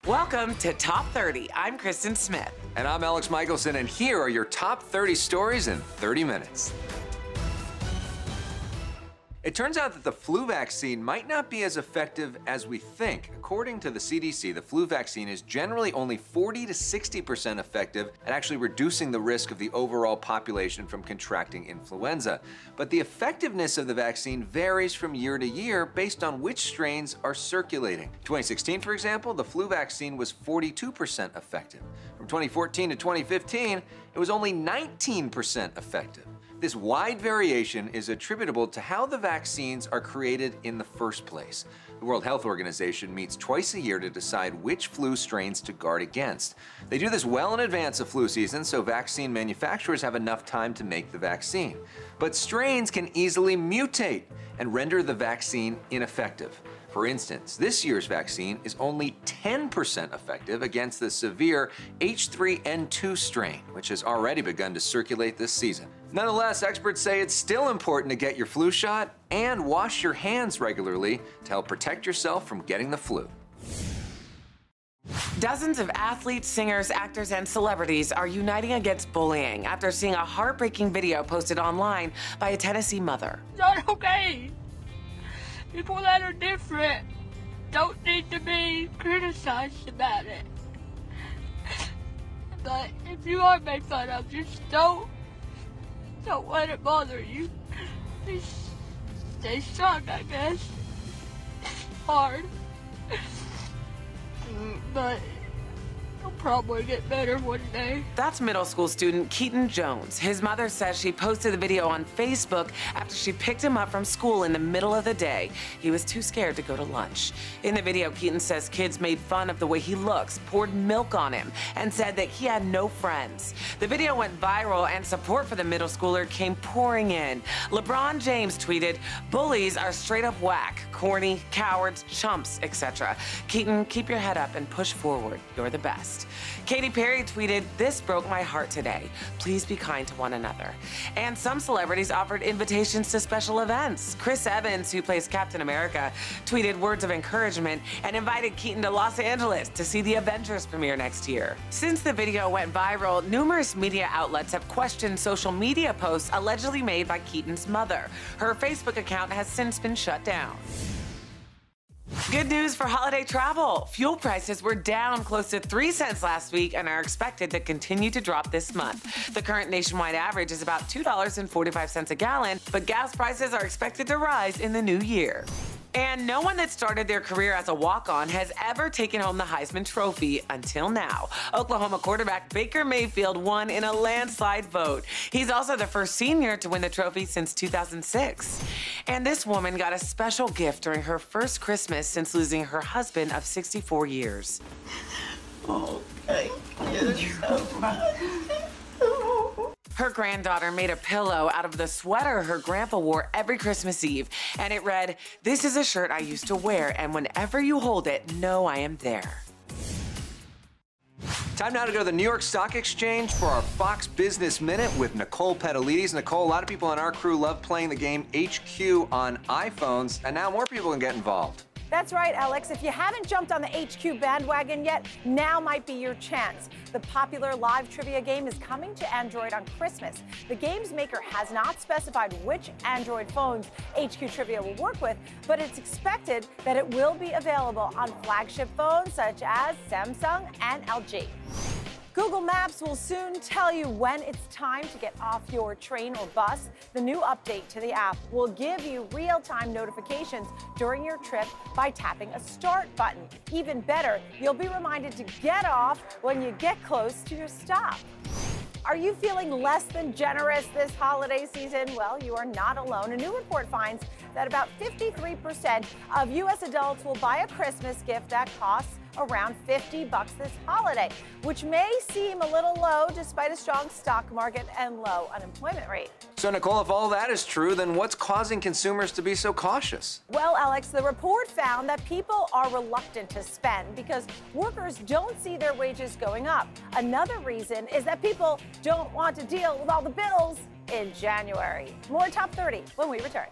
Welcome to Top 30. I'm Kristen Smith. And I'm Alex Michelson, and here are your top 30 stories in 30 minutes. It turns out that the flu vaccine might not be as effective as we think. According to the CDC, the flu vaccine is generally only 40 to 60% effective at actually reducing the risk of the overall population from contracting influenza. But the effectiveness of the vaccine varies from year to year based on which strains are circulating. 2016, for example, the flu vaccine was 42% effective. From 2014 to 2015, it was only 19% effective. This wide variation is attributable to how the vaccines are created in the first place. The World Health Organization meets twice a year to decide which flu strains to guard against. They do this well in advance of flu season, so vaccine manufacturers have enough time to make the vaccine. But strains can easily mutate and render the vaccine ineffective. For instance, this year's vaccine is only 10% effective against the severe H3N2 strain, which has already begun to circulate this season. Nonetheless, experts say it's still important to get your flu shot and wash your hands regularly to help protect yourself from getting the flu. Dozens of athletes, singers, actors, and celebrities are uniting against bullying after seeing a heartbreaking video posted online by a Tennessee mother. It's not okay. People that are different don't need to be criticized about it. But if you are made fun of, just don't let it bother you. Just stay strong, I guess. It's hard. But it'll probably get better one day. That's middle school student Keaton Jones. His mother says she posted the video on Facebook after she picked him up from school in the middle of the day. He was too scared to go to lunch. In the video, Keaton says kids made fun of the way he looks, poured milk on him, and said that he had no friends. The video went viral and support for the middle schooler came pouring in. LeBron James tweeted, "Bullies are straight up whack, corny, cowards, chumps, etc. Keaton, keep your head up and push forward. You're the best." Katy Perry tweeted, "This broke my heart today. Please be kind to one another." And some celebrities offered invitations to special events. Chris Evans, who plays Captain America, tweeted words of encouragement and invited Keaton to Los Angeles to see the Avengers premiere next year. Since the video went viral, numerous media outlets have questioned social media posts allegedly made by Keaton's mother. Her Facebook account has since been shut down. Good news for holiday travel. Fuel prices were down close to 3 cents last week and are expected to continue to drop this month. The current nationwide average is about $2.45 a gallon, but gas prices are expected to rise in the new year. And no one that started their career as a walk-on has ever taken home the Heisman Trophy until now. Oklahoma quarterback Baker Mayfield won in a landslide vote. He's also the first senior to win the trophy since 2006. And this woman got a special gift during her first Christmas since losing her husband of 64 years. Oh, thank you so much. Her granddaughter made a pillow out of the sweater her grandpa wore every Christmas Eve, and it read, "This is a shirt I used to wear, and whenever you hold it, know I am there." Time now to go to the New York Stock Exchange for our Fox Business Minute with Nicole Petalides. Nicole, a lot of people on our crew love playing the game HQ on iPhones, and now more people can get involved. That's right, Alex. If you haven't jumped on the HQ bandwagon yet, now might be your chance. The popular live trivia game is coming to Android on Christmas. The game's maker has not specified which Android phones HQ Trivia will work with, but it's expected that it will be available on flagship phones such as Samsung and LG. Google Maps will soon tell you when it's time to get off your train or bus. The new update to the app will give you real-time notifications during your trip by tapping a start button. Even better, you'll be reminded to get off when you get close to your stop. Are you feeling less than generous this holiday season? Well, you are not alone. A new report finds that about 53% of U.S. adults will buy a Christmas gift that costs around $50 this holiday, which may seem a little low despite a strong stock market and low unemployment rate. So, Nicole, if all that is true, then what's causing consumers to be so cautious? Well, Alex, the report found that people are reluctant to spend because workers don't see their wages going up. Another reason is that people don't want to deal with all the bills in January. More Top 30 when we return.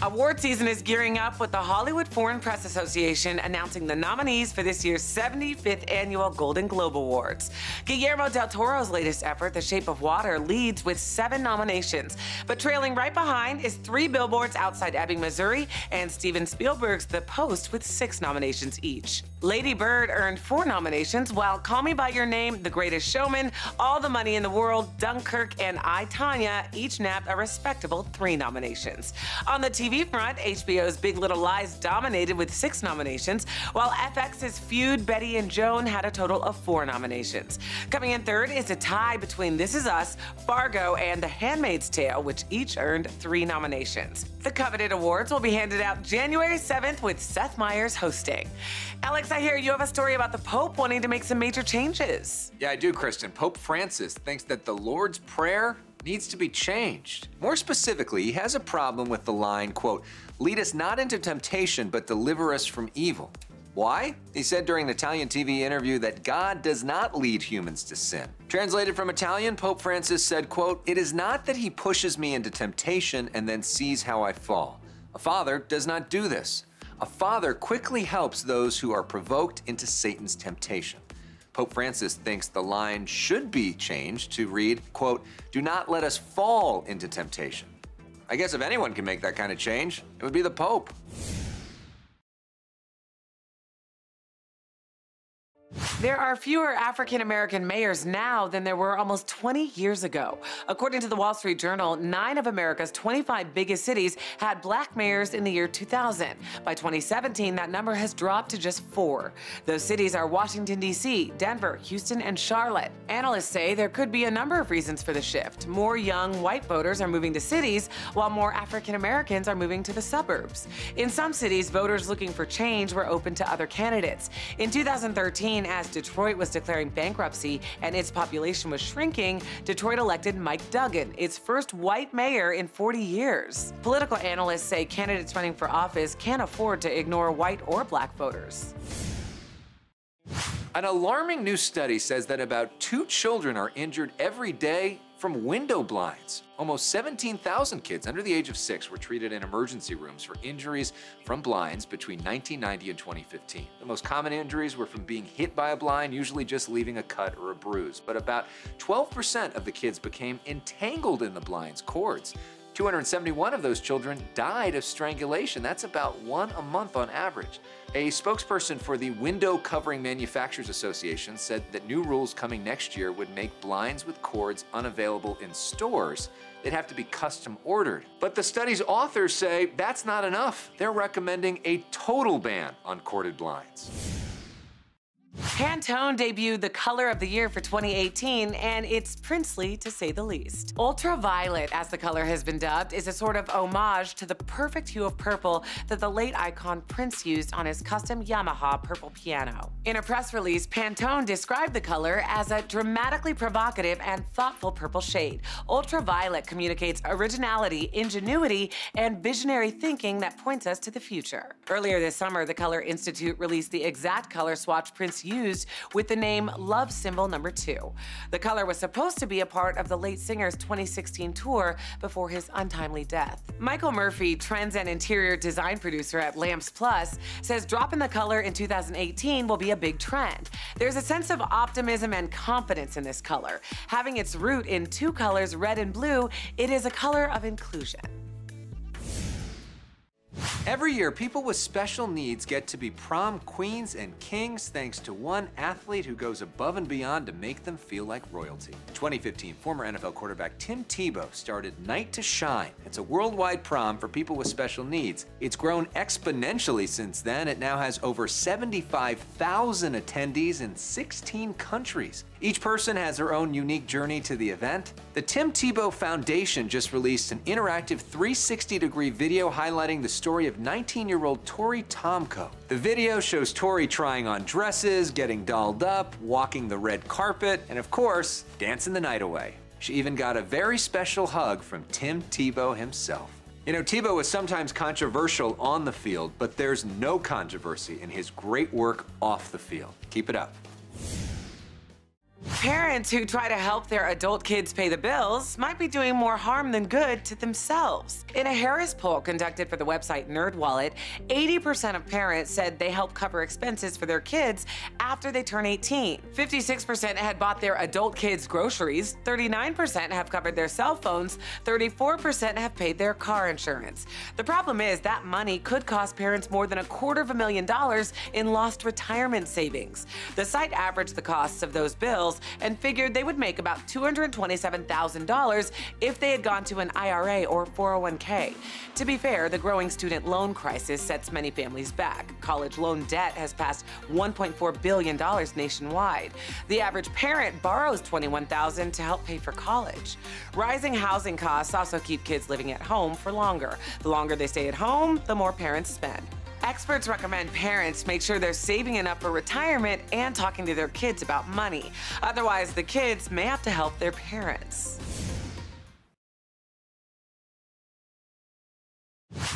Award season is gearing up with the Hollywood Foreign Press Association announcing the nominees for this year's 75th Annual Golden Globe Awards. Guillermo del Toro's latest effort, The Shape of Water, leads with 7 nominations, but trailing right behind is 3 Billboards Outside Ebbing, Missouri, and Steven Spielberg's The Post with 6 nominations each. Lady Bird earned 4 nominations, while Call Me By Your Name, The Greatest Showman, All the Money in the World, Dunkirk, and I, Tonya each nabbed a respectable 3 nominations. On the TV front, HBO's Big Little Lies dominated with 6 nominations, while FX's Feud, Betty and Joan had a total of 4 nominations. Coming in third is a tie between This Is Us, Fargo, and The Handmaid's Tale, which each earned 3 nominations. The coveted awards will be handed out January 7th with Seth Meyers hosting. Alex, I hear you have a story about the Pope wanting to make some major changes. Yeah, I do, Kristen. Pope Francis thinks that the Lord's Prayer needs to be changed. More specifically, he has a problem with the line, quote, "Lead us not into temptation, but deliver us from evil." Why? He said during an Italian TV interview that God does not lead humans to sin. Translated from Italian, Pope Francis said, quote, "It is not that he pushes me into temptation and then sees how I fall. A father does not do this. A father quickly helps those who are provoked into Satan's temptation." Pope Francis thinks the line should be changed to read, quote, "Do not let us fall into temptation." I guess if anyone can make that kind of change, it would be the Pope. There are fewer African-American mayors now than there were almost 20 years ago. According to the Wall Street Journal, 9 of America's 25 biggest cities had black mayors in the year 2000. By 2017, that number has dropped to just 4. Those cities are Washington, D.C., Denver, Houston, and Charlotte. Analysts say there could be a number of reasons for the shift. More young white voters are moving to cities, while more African-Americans are moving to the suburbs. In some cities, voters looking for change were open to other candidates. In 2013, as Detroit was declaring bankruptcy and its population was shrinking, Detroit elected Mike Duggan, its first white mayor in 40 years. Political analysts say candidates running for office can't afford to ignore white or black voters. An alarming new study says that about 2 children are injured every day from window blinds. Almost 17,000 kids under the age of 6 were treated in emergency rooms for injuries from blinds between 1990 and 2015. The most common injuries were from being hit by a blind, usually just leaving a cut or a bruise. But about 12% of the kids became entangled in the blind's cords. 271 of those children died of strangulation. That's about 1 a month on average. A spokesperson for the Window Covering Manufacturers Association said that new rules coming next year would make blinds with cords unavailable in stores. They'd have to be custom ordered. But the study's authors say that's not enough. They're recommending a total ban on corded blinds. Pantone debuted the color of the year for 2018, and it's princely to say the least. Ultraviolet, as the color has been dubbed, is a sort of homage to the perfect hue of purple that the late icon Prince used on his custom Yamaha purple piano. In a press release, Pantone described the color as a dramatically provocative and thoughtful purple shade. Ultraviolet communicates originality, ingenuity, and visionary thinking that points us to the future. Earlier this summer, the Color Institute released the exact color swatch Prince used with the name Love Symbol No. 2. The color was supposed to be a part of the late singer's 2016 tour before his untimely death. Michael Murphy, trends and interior design producer at Lamps Plus, says dropping the color in 2018 will be a big trend. There's a sense of optimism and confidence in this color. Having its root in 2 colors, red and blue, it is a color of inclusion. Every year, people with special needs get to be prom queens and kings thanks to one athlete who goes above and beyond to make them feel like royalty. In 2015, former NFL quarterback Tim Tebow started Night to Shine. It's a worldwide prom for people with special needs. It's grown exponentially since then. It now has over 75,000 attendees in 16 countries. Each person has their own unique journey to the event. The Tim Tebow Foundation just released an interactive 360-degree video highlighting the story of 19-year-old Tori Tomko. The video shows Tori trying on dresses, getting dolled up, walking the red carpet, and of course, dancing the night away. She even got a very special hug from Tim Tebow himself. You know, Tebow is sometimes controversial on the field, but there's no controversy in his great work off the field. Keep it up. Parents who try to help their adult kids pay the bills might be doing more harm than good to themselves. In a Harris poll conducted for the website NerdWallet, 80% of parents said they help cover expenses for their kids after they turn 18. 56% had bought their adult kids groceries, 39% have covered their cell phones, 34% have paid their car insurance. The problem is that money could cost parents more than $250,000 in lost retirement savings. The site averaged the costs of those bills and figured they would make about $227,000 if they had gone to an IRA or 401k. To be fair, the growing student loan crisis sets many families back. College loan debt has passed $1.4 billion nationwide. The average parent borrows $21,000 to help pay for college. Rising housing costs also keep kids living at home for longer. The longer they stay at home, the more parents spend. Experts recommend parents make sure they're saving enough for retirement and talking to their kids about money. Otherwise, the kids may have to help their parents.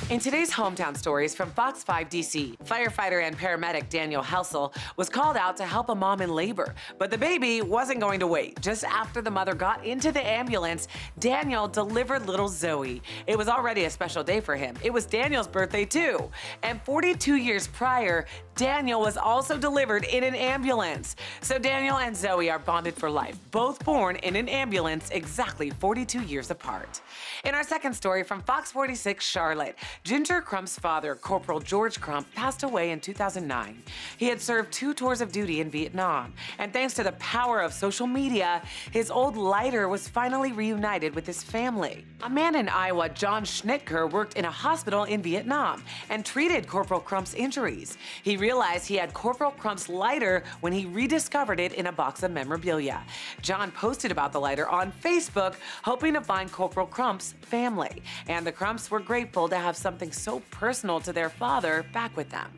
In today's Hometown Stories from Fox 5 DC, firefighter and paramedic Daniel Helsel was called out to help a mom in labor, but the baby wasn't going to wait. Just after the mother got into the ambulance, Daniel delivered little Zoe. It was already a special day for him. It was Daniel's birthday too. And 42 years prior, Daniel was also delivered in an ambulance. So Daniel and Zoe are bonded for life, both born in an ambulance exactly 42 years apart. In our second story from Fox 46 Charlotte, Ginger Crump's father, Corporal George Crump, passed away in 2009. He had served 2 tours of duty in Vietnam, and thanks to the power of social media, his old lighter was finally reunited with his family. A man in Iowa, John Schnitker, worked in a hospital in Vietnam and treated Corporal Crump's injuries. He realized he had Corporal Crump's lighter when he rediscovered it in a box of memorabilia. John posted about the lighter on Facebook, hoping to find Corporal Crump's family, and the Crumps were grateful to have something so personal to their father back with them.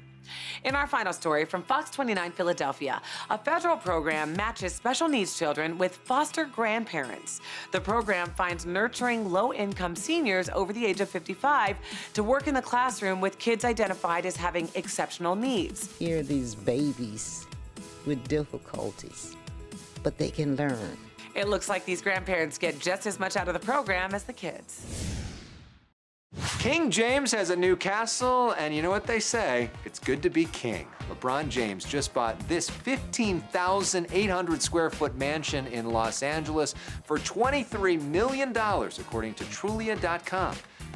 In our final story from Fox 29 Philadelphia, a federal program matches special needs children with foster grandparents. The program finds nurturing low-income seniors over the age of 55 to work in the classroom with kids identified as having exceptional needs. Here are these babies with difficulties, but they can learn. It looks like these grandparents get just as much out of the program as the kids. King James has a new castle, and you know what they say, it's good to be king. LeBron James just bought this 15,800 square foot mansion in Los Angeles for $23 million, according to Trulia.com.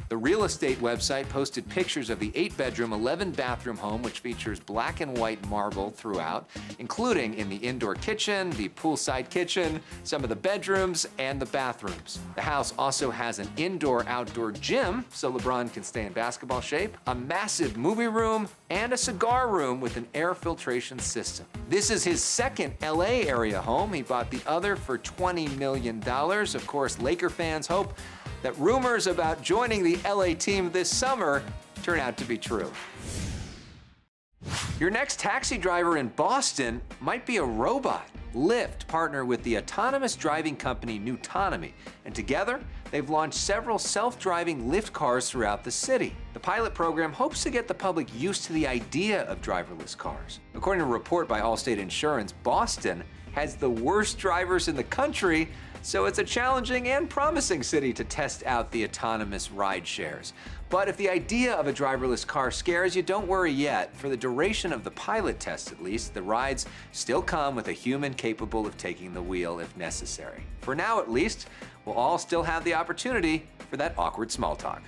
The real estate website posted pictures of the 8-bedroom, 11-bathroom home, which features black and white marble throughout, including in the indoor kitchen, the poolside kitchen, some of the bedrooms, and the bathrooms. The house also has an indoor-outdoor gym, so LeBron can stay in basketball shape, a massive movie room, and a cigar room with an air filtration system. This is his second LA area home. He bought the other for $20 million. Of course, Laker fans hope that rumors about joining the LA team this summer turn out to be true. Your next taxi driver in Boston might be a robot. Lyft partnered with the autonomous driving company Nutonomy, and together they've launched several self-driving Lyft cars throughout the city. The pilot program hopes to get the public used to the idea of driverless cars. According to a report by Allstate Insurance, Boston has the worst drivers in the country, so it's a challenging and promising city to test out the autonomous ride shares. But if the idea of a driverless car scares you, don't worry yet. For the duration of the pilot test, at least, the rides still come with a human capable of taking the wheel if necessary. For now, at least, we'll all still have the opportunity for that awkward small talk.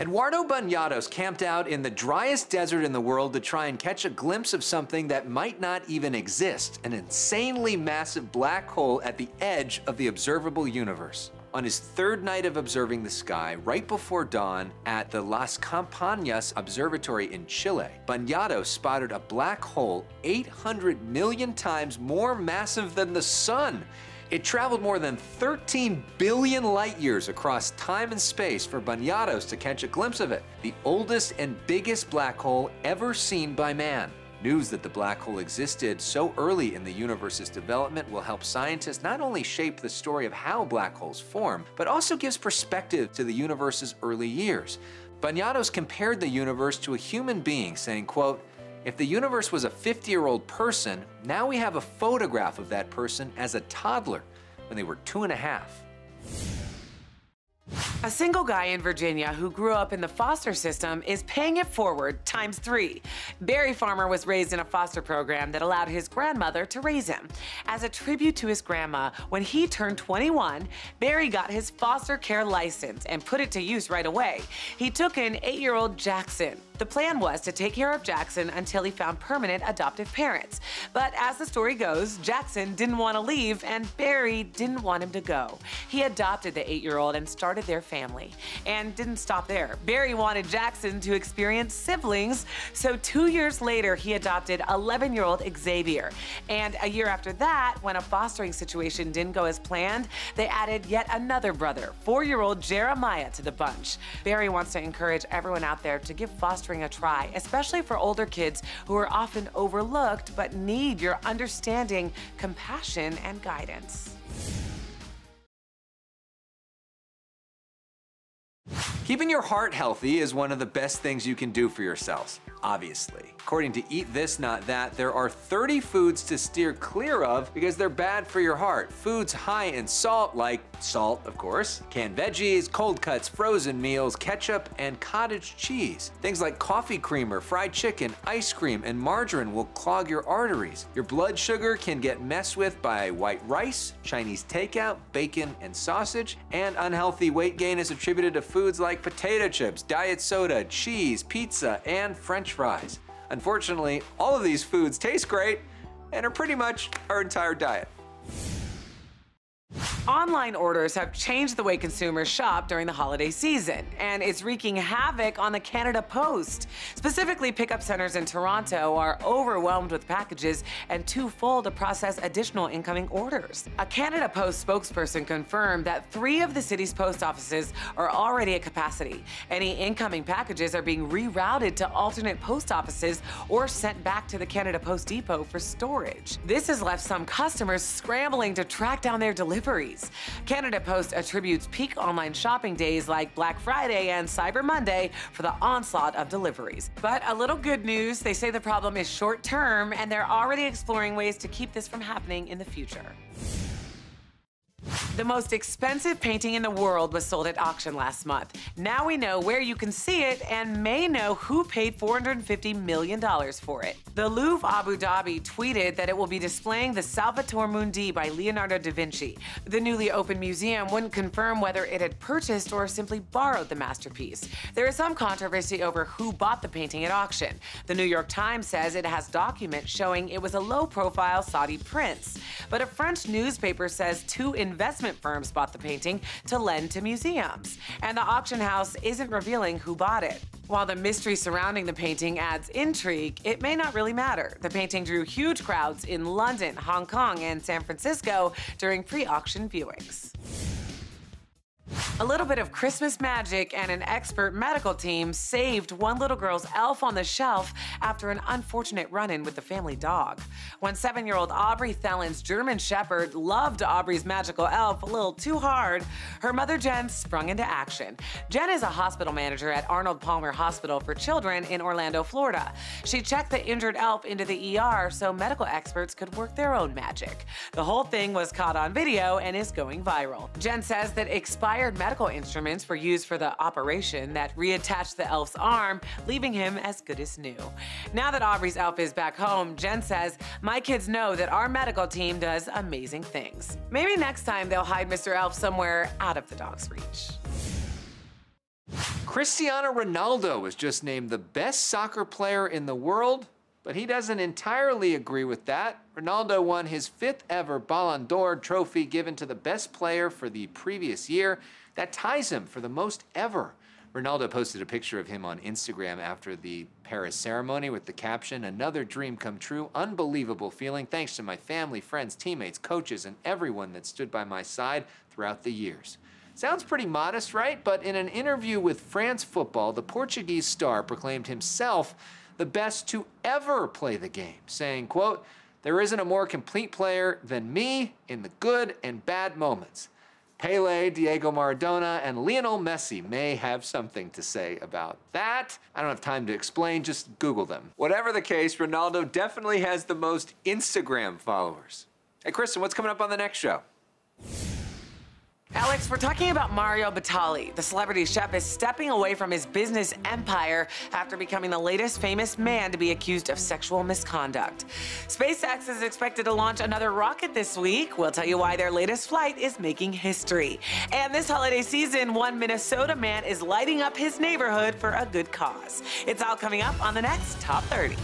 Eduardo Banyados camped out in the driest desert in the world to try and catch a glimpse of something that might not even exist, an insanely massive black hole at the edge of the observable universe. On his 3rd night of observing the sky, right before dawn at the Las Campañas Observatory in Chile, Banyados spotted a black hole 800 million times more massive than the sun. It traveled more than 13 billion light years across time and space for Banyados to catch a glimpse of it, the oldest and biggest black hole ever seen by man. News that the black hole existed so early in the universe's development will help scientists not only shape the story of how black holes form, but also gives perspective to the universe's early years. Banyados compared the universe to a human being, saying, quote, If the universe was a 50-year-old person, now we have a photograph of that person as a toddler when they were 2.5. A single guy in Virginia who grew up in the foster system is paying it forward ×3. Barry Farmer was raised in a foster program that allowed his grandmother to raise him. As a tribute to his grandma, when he turned 21, Barry got his foster care license and put it to use right away. He took in 8-year-old Jackson. The plan was to take care of Jackson until he found permanent adoptive parents. But as the story goes, Jackson didn't want to leave and Barry didn't want him to go. He adopted the 8-year-old and started their family. And didn't stop there. Barry wanted Jackson to experience siblings, so 2 years later he adopted 11-year-old Xavier. And a year after that, when a fostering situation didn't go as planned, they added yet another brother, 4-year-old Jeremiah, to the bunch. Barry wants to encourage everyone out there to give fostering a try, especially for older kids who are often overlooked but need your understanding, compassion, and guidance. Keeping your heart healthy is one of the best things you can do for yourselves, obviously. According to Eat This Not That, there are 30 foods to steer clear of because they're bad for your heart. Foods high in salt, like salt, of course, canned veggies, cold cuts, frozen meals, ketchup, and cottage cheese. Things like coffee creamer, fried chicken, ice cream, and margarine will clog your arteries. Your blood sugar can get messed with by white rice, Chinese takeout, bacon, and sausage, and unhealthy weight gain is attributed to foods like potato chips, diet soda, cheese, pizza, and French fries. Unfortunately, all of these foods taste great and are pretty much our entire diet. Online orders have changed the way consumers shop during the holiday season, and it's wreaking havoc on the Canada Post. Specifically, pickup centers in Toronto are overwhelmed with packages and too full to process additional incoming orders. A Canada Post spokesperson confirmed that 3 of the city's post offices are already at capacity. Any incoming packages are being rerouted to alternate post offices or sent back to the Canada Post Depot for storage. This has left some customers scrambling to track down their deliveries. Canada Post attributes peak online shopping days like Black Friday and Cyber Monday for the onslaught of deliveries. But a little good news, they say the problem is short-term and they're already exploring ways to keep this from happening in the future. The most expensive painting in the world was sold at auction last month. Now we know where you can see it and may know who paid $450 million for it. The Louvre Abu Dhabi tweeted that it will be displaying the Salvator Mundi by Leonardo da Vinci. The newly opened museum wouldn't confirm whether it had purchased or simply borrowed the masterpiece. There is some controversy over who bought the painting at auction. The New York Times says it has documents showing it was a low-profile Saudi prince. But a French newspaper says 2 investment firms bought the painting to lend to museums, and the auction house isn't revealing who bought it. While the mystery surrounding the painting adds intrigue, it may not really matter. The painting drew huge crowds in London, Hong Kong, and San Francisco during pre-auction viewings. A little bit of Christmas magic and an expert medical team saved one little girl's elf on the shelf after an unfortunate run-in with the family dog. When 7-year-old Aubrey Thellen's German Shepherd loved Aubrey's magical elf a little too hard, her mother Jen sprung into action. Jen is a hospital manager at Arnold Palmer Hospital for Children in Orlando, Florida. She checked the injured elf into the ER so medical experts could work their own magic. The whole thing was caught on video and is going viral. Jen says that expired medical instruments were used for the operation that reattached the elf's arm, leaving him as good as new. Now that Aubrey's elf is back home, Jen says, "My kids know that our medical team does amazing things." Maybe next time they'll hide Mr. Elf somewhere out of the dog's reach. Cristiano Ronaldo was just named the best soccer player in the world, but he doesn't entirely agree with that. Ronaldo won his 5th ever Ballon d'Or trophy given to the best player for the previous year. That ties him for the most ever. Ronaldo posted a picture of him on Instagram after the Paris ceremony with the caption, "Another dream come true, unbelievable feeling. Thanks to my family, friends, teammates, coaches, and everyone that stood by my side throughout the years." Sounds pretty modest, right? But in an interview with France Football, the Portuguese star proclaimed himself the best to ever play the game, saying, quote, "There isn't a more complete player than me in the good and bad moments. Pele, Diego Maradona, and Lionel Messi may have something to say about that. I don't have time to explain, just Google them. Whatever the case, Ronaldo definitely has the most Instagram followers. Hey, Kristen, what's coming up on the next show? Alex, we're talking about Mario Batali. The celebrity chef is stepping away from his business empire after becoming the latest famous man to be accused of sexual misconduct. SpaceX is expected to launch another rocket this week. We'll tell you why their latest flight is making history. And this holiday season, one Minnesota man is lighting up his neighborhood for a good cause. It's all coming up on the next Top 30.